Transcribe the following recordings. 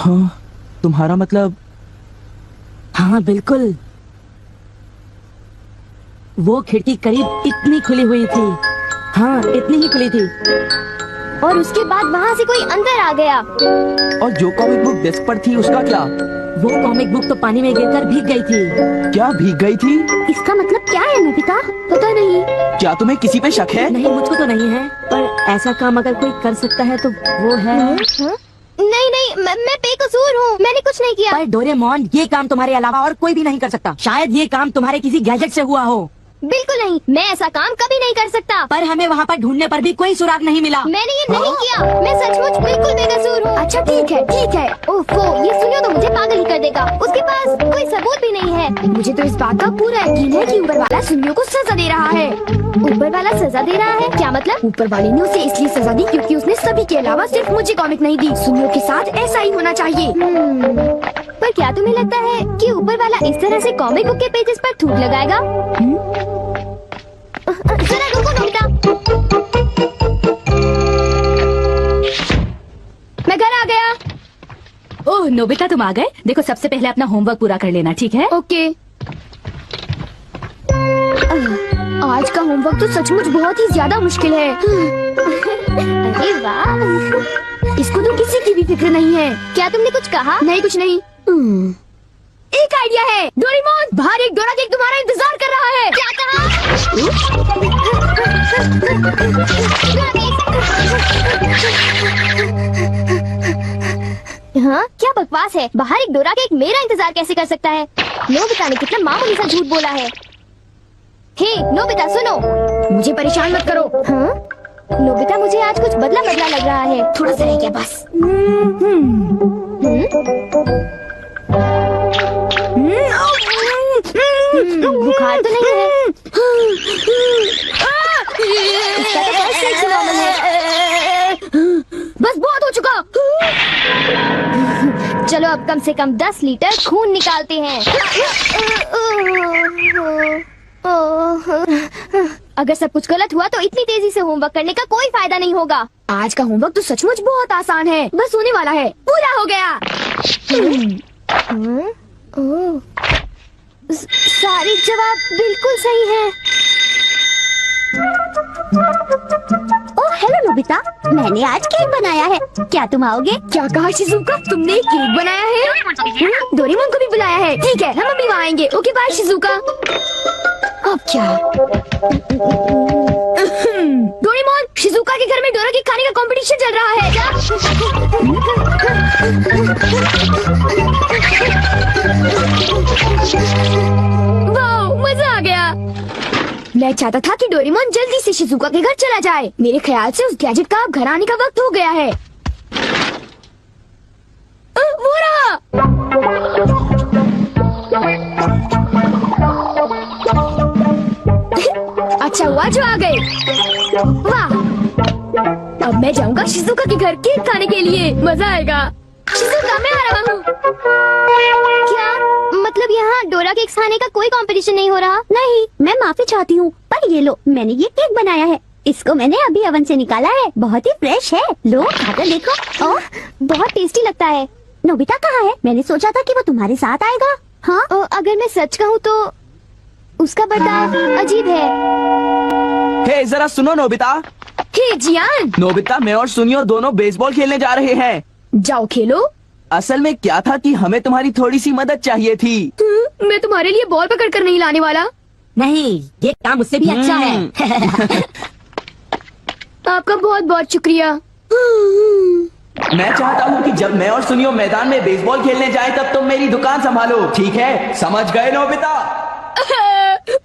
हाँ, तुम्हारा मतलब? हाँ बिल्कुल, वो खिड़की करीब इतनी खुली हुई थी। हाँ, इतनी ही खुली थी। और उसके बाद वहाँ से कोई अंदर आ गया। और जो कॉमिक बुक डेस्क पर थी उसका क्या? वो कॉमिक बुक तो पानी में गिरकर भीग गई थी। क्या भीग गई थी? इसका मतलब क्या है नोबिता? पता नहीं। क्या तुम्हें किसी पे शक है? नहीं, मुझको तो नहीं है, पर ऐसा काम अगर कोई कर सकता है तो वो है। नहीं नहीं, मैं बेकसूर हूँ, मैंने कुछ नहीं किया। पर डोरेमोन, ये काम तुम्हारे अलावा और कोई भी नहीं कर सकता। शायद ये काम तुम्हारे किसी गैजेट से हुआ हो। बिल्कुल नहीं, मैं ऐसा काम कभी नहीं कर सकता। पर हमें वहाँ पर ढूंढने पर भी कोई सुराग नहीं मिला। मैंने ये नहीं किया, मैं सचमुच बिल्कुल बेकसूर हूँ। अच्छा ठीक है ठीक है। ओफो, ये सुनियो तो मुझे पागल ही कर देगा। उसके पास कोई सबूत भी नहीं है। मुझे तो इस बात का पूरा यकीन है कि ऊपर वाला सुनियो को सजा दे रहा है। ऊपर वाला सजा दे रहा है? क्या मतलब? ऊपर वाले ने उसे इसलिए सजा दी क्योंकि उसने सभी के अलावा सिर्फ मुझे कॉमिक नहीं दी। सुनियो के साथ ऐसा ही होना चाहिए। पर क्या तुम्हें लगता है कि ऊपर वाला इस तरह से कॉमिक बुक के पेजेस पर थूक लगाएगा? जरा रुको नोबिता, मैं घर आ गया। ओह नोबिता, तुम आ गए। देखो, सबसे पहले अपना होमवर्क पूरा कर लेना, ठीक है? ओके। आज का होमवर्क तो सचमुच बहुत ही ज्यादा मुश्किल है। अरे वाह, इसको तो किसी की भी फिक्र नहीं है। क्या तुमने कुछ कहा? नहीं, कुछ नहीं। एक आइडिया है। डोरेमोन, बाहर एक डोरा केक तुम्हारा इंतजार कर रहा है। क्या कहा? हाँ, क्या बकवास है। बाहर एक डोरा केक मेरा इंतजार कैसे कर सकता है? नोबिता ने कितना मामूली सा झूठ बोला है। हे नोबिता, सुनो, मुझे परेशान मत करो। हाँ? नोबिता, मुझे आज कुछ बदला बदला लग रहा है। थोड़ा सा रह गया बस। बुखार तो नहीं है? इसका तो फर्स्ट एड से नॉर्मल है। बस बहुत हो चुका। चलो अब कम से कम 10 लीटर खून निकालते हैं। अगर सब कुछ गलत हुआ तो इतनी तेजी से होमवर्क करने का कोई फायदा नहीं होगा। आज का होमवर्क तो सचमुच बहुत आसान है, बस होने वाला है। पूरा हो गया। सारे जवाब बिल्कुल सही हैं। ओह हेलो नोबिता, मैंने आज केक बनाया है, क्या तुम आओगे? क्या कहा शिजुका, तुमने केक बनाया है? डोरेमोन को भी बुलाया है। ठीक है, हम अभी वहाँ आएंगे। Okay bye Shizuka. अब क्या? डोरेमोन, शिजुका के घर में डोरा केक खाने का कंपटीशन चल रहा है। वाह, मजा आ गया। मैं चाहता था कि डोरेमोन जल्दी से शिजुका के घर चला जाए। मेरे ख्याल से उस गैजेट का अब घर आने का वक्त हो गया है। वो रहा। अच्छा हुआ जो आ गए। वाह, अब मैं जाऊंगा शिजुका के घर केक खाने के लिए। मजा आएगा। शिजुका, मैं आ रहा हूँ। क्या मतलब यहाँ डोरा केक खाने का कोई कंपटीशन नहीं हो रहा? नहीं, मैं माफी चाहती हूँ, पर ये लो, मैंने ये केक बनाया है। इसको मैंने अभी ओवन से निकाला है, बहुत ही फ्रेश है। लो खाकर देखो। ओह, बहुत टेस्टी लगता है। नोबिता कहाँ है? मैंने सोचा था कि वो तुम्हारे साथ आएगा। हाँ, अगर मैं सच कहूँ तो उसका बर्ताव अजीब है। हे जरा सुनो नोबिता। हे जियान। नोबिता, मैं और सुनियो दोनों बेसबॉल खेलने जा रहे हैं। जाओ खेलो। असल में क्या था कि हमें तुम्हारी थोड़ी सी मदद चाहिए थी। मैं तुम्हारे लिए बॉल पकड़ कर नहीं लाने वाला। नहीं, ये काम मुझसे भी अच्छा है। आपका बहुत बहुत शुक्रिया। मैं चाहता हूँ कि जब मैं और सुनियो मैदान में बेसबॉल खेलने जाएं तब तुम मेरी दुकान संभालो, ठीक है? समझ गए नोबिता?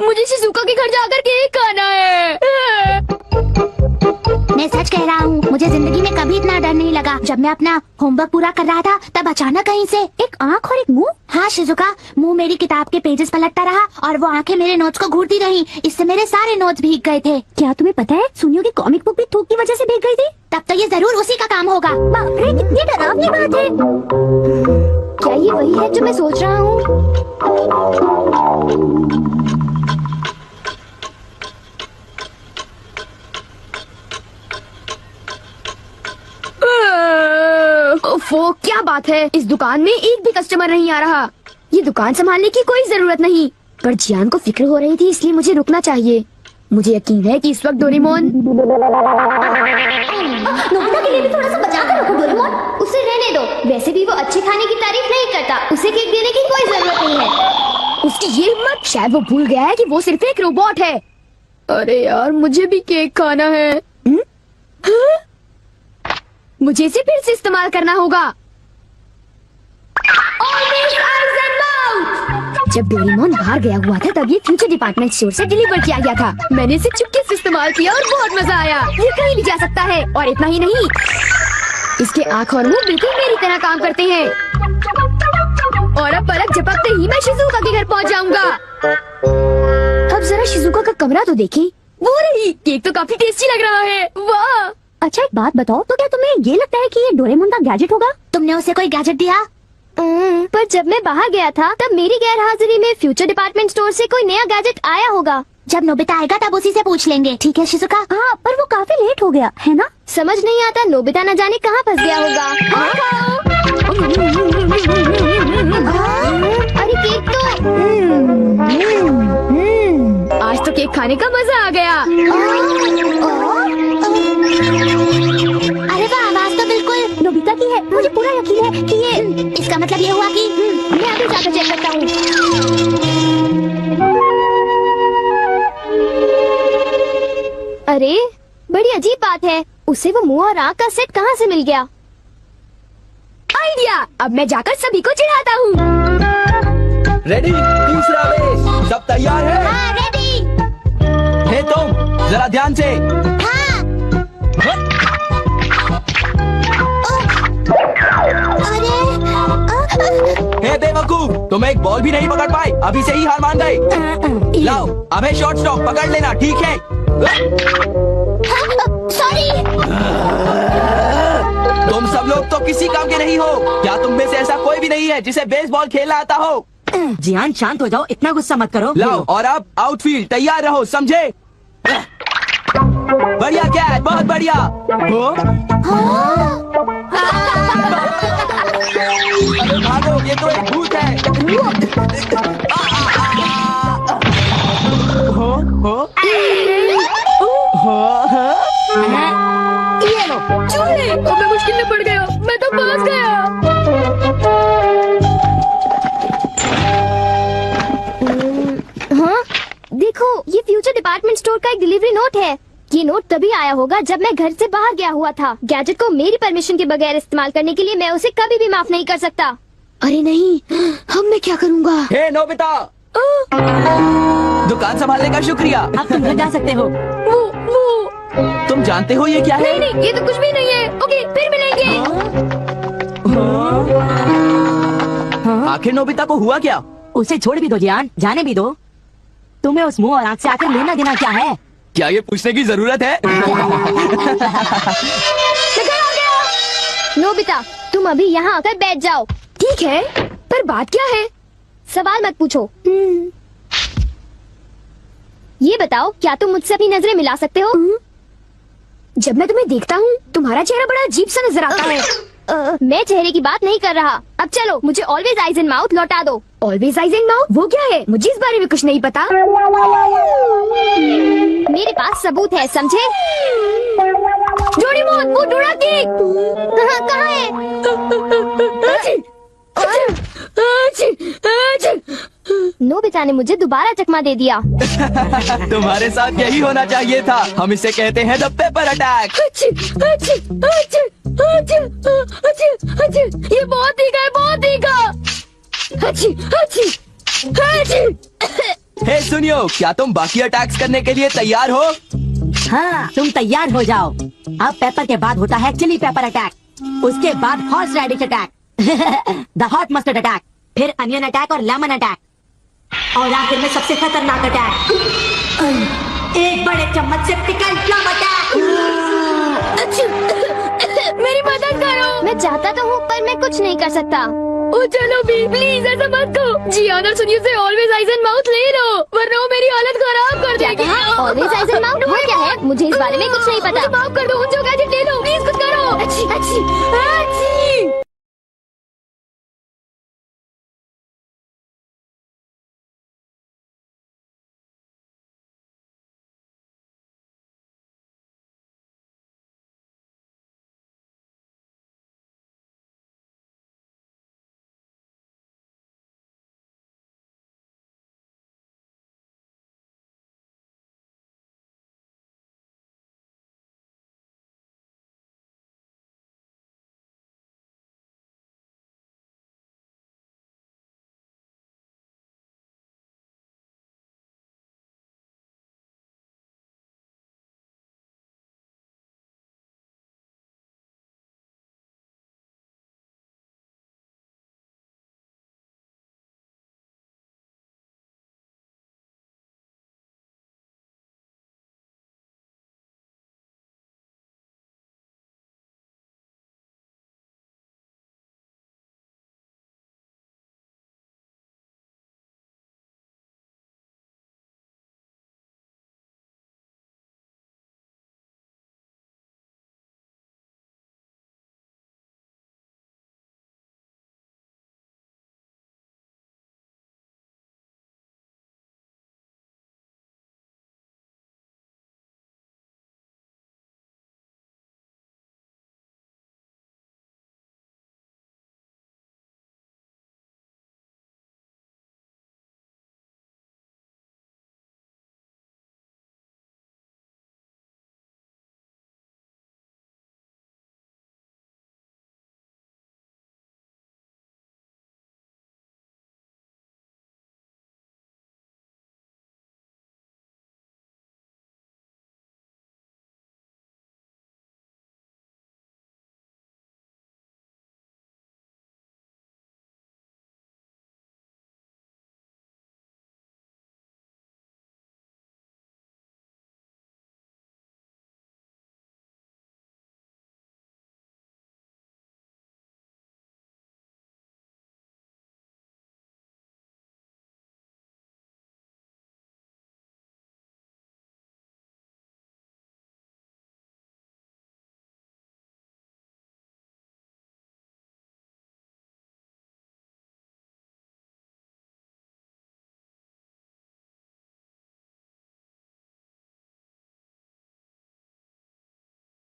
मुझे शिजुका के घर जाकर केक खाना है। मैं सच कह रहा हूँ, मुझे जिंदगी में कभी इतना डर नहीं लगा। जब मैं अपना होमवर्क पूरा कर रहा था तब अचानक कहीं से एक आँख और एक मुंह। हाँ शिजुका, मुंह मेरी किताब के पेजेस पलटता रहा और वो आंखें मेरे नोट्स को घूरती रही। इससे मेरे सारे नोट्स भीग गए थे। क्या तुम्हें पता है, सुनियो की कॉमिक बुक भी थूक की वजह से भीग गई थी। तब तो ये जरूर उसी का काम होगा। बाप रे, कितनी डरावनी बात है। क्या ये वही है जो मैं सोच रहा हूँ? ओफो, क्या बात है, इस दुकान में एक भी कस्टमर नहीं आ रहा। ये दुकान संभालने की कोई जरूरत नहीं, पर जियान को फिक्र हो रही थी, इसलिए मुझे रुकना चाहिए। मुझे यकीन है कि इस वक्त डोरेमोन। नोबिता के लिए भी थोड़ा सा बचा कर रखो डोरेमोन। उसे रहने दो, वैसे भी वो अच्छे खाने की तारीफ नहीं करता, उसे केक देने की कोई जरूरत नहीं है। उसकी ये हिम्मत, शायद वो भूल गया है कि वो सिर्फ एक रोबोट है। अरे यार, मुझे भी केक खाना है। हाँ? मुझे इसे फिर से इस्तेमाल करना होगा। जब डोरेमोन बाहर गया हुआ था तब ये फ्यूचर डिपार्टमेंट स्टोर से डिलीवर किया गया था। मैंने इसे चुपके से इस्तेमाल किया और बहुत मजा आया। ये कहीं भी जा सकता है, और इतना ही नहीं, इसके आँख और मुंह बिल्कुल मेरी तरह काम करते हैं। और अब पलक झपकते ही मैं शिजुका के घर पहुंच जाऊंगा। अब जरा शिजुका का कमरा तो देखें। वो रही, केक तो काफी टेस्टी लग रहा है। वाह। अच्छा एक बात बताओ, तो क्या तुम्हें ये लगता है कि ये डोरेमोन का गैजेट होगा? तुमने उसे कोई गैजेट दिया? पर जब मैं बाहर गया था तब मेरी गैर हाजिरी में फ्यूचर डिपार्टमेंट स्टोर से कोई नया गैजेट आया होगा। जब नोबिता आएगा तब उसी से पूछ लेंगे, ठीक है शिजुका? हाँ, पर वो काफी लेट हो गया है ना? समझ नहीं आता नोबिता न जाने कहाँ फंस गया होगा। अरे केक तो आज तो केक खाने का मजा आ गया। अरे वाह, आवाज तो बिल्कुल नोबिता की है। मुझे पूरा यकीन है कि ये, इसका मतलब ये हुआ कि मैं अभी जाकर चेक करता हूँ। अरे बड़ी अजीब बात है, उसे वो मुंह और आँख का सेट कहाँ से मिल गया? आइडिया, अब मैं जाकर सभी को चिढ़ाता हूँ। रेडी, तीसरा बेस, सब तैयार है? हाँ, रेडी। हे तुम, जरा ध्यान से। हाँ। हे बेवकूफ, तुम एक बॉल भी नहीं पकड़ पाए, अभी से ही हार मान गए। लाओ, अबे शॉर्ट स्टॉप पकड़ लेना, ठीक है? सॉरी। तुम सब लोग तो किसी काम के नहीं हो। क्या तुम में से ऐसा कोई भी नहीं है जिसे बेसबॉल खेलना आता हो? जियान शांत हो जाओ, इतना गुस्सा मत करो। लाओ, और अब आउटफील्ड तैयार रहो, समझे? बढ़िया कैच, बहुत बढ़िया। हो? अरे भागो, ये तो एक भूत है। हो? ये लो। चूहे, अब मैं मुश्किल में पड़ गया, मैं तो फंस गया। हाँ, देखो, ये फ्यूचर डिपार्टमेंट स्टोर का एक डिलीवरी नोट है। ये नोट तभी आया होगा जब मैं घर से बाहर गया हुआ था। गैजेट को मेरी परमिशन के बगैर इस्तेमाल करने के लिए मैं उसे कभी भी माफ नहीं कर सकता। अरे नहीं, अब मैं क्या करूँगा? हे नोबिता, दुकान संभालने का शुक्रिया। अब तुम घर जा सकते हो। वो तुम जानते हो ये क्या है? नहीं, ये तो कुछ भी नहीं है। ओके, फिर मिलेंगे। आखिर नोबिता को हुआ क्या? उसे छोड़ भी दो जियान, जाने भी दो। तुम्हें उस मुंह और आँख से आखिर लेना देना क्या है? क्या ये पूछने की जरूरत है? नोबिता, तुम अभी यहाँ आकर बैठ जाओ। ठीक है, पर बात क्या है? सवाल मत पूछो। ये बताओ, क्या तुम मुझसे अपनी नजरें मिला सकते हो? जब मैं तुम्हें देखता हूँ तुम्हारा चेहरा बड़ा अजीब सा नजर आता है। मैं चेहरे की बात नहीं कर रहा। अब चलो, मुझे ऑलवेज आइज एंड माउथ लौटा दो। ऑलवेज आइज एंड माउथ, वो क्या है? मुझे इस बारे में कुछ नहीं पता। मेरे पास सबूत है, समझे? डोरेमोन, वो डोरा केक कहाँ है? नोबिता ने मुझे दोबारा चकमा दे दिया। तुम्हारे साथ यही होना चाहिए था। हम इसे कहते हैं द पेपर अटैक। ये बहुत तीखा है, बहुत तीखा। हे सुनियो, क्या तुम बाकी अटैक्स करने के लिए तैयार हो? हाँ, तुम तैयार हो जाओ। अब पेपर के बाद होता है चिली पेपर अटैक, उसके बाद horse radish attack, the hot mustard attack, फिर अनियन अटैक और लेमन अटैक, और आखिर में सबसे खतरनाक अटैक, एक बड़े चम्मच से पिकल प्लम अटैक। मेरी मदद करो। मैं चाहता तो हूँ, पर मैं कुछ नहीं कर सकता। ओ चलो भी, प्लीज ऐसा मत करो। जियान और सुनियो से ऑलवेज आइज एंड माउथ ले लो, वरना वो मेरी हालत खराब कर देगी। ऑलवेज आइज एंड माउथ वो क्या है? मुझे इस बारे में कुछ नहीं पता। माफ कर दो, उन जो गैजेट ले लो, प्लीज कुछ करो। अच्छी अच्छी अच्छी।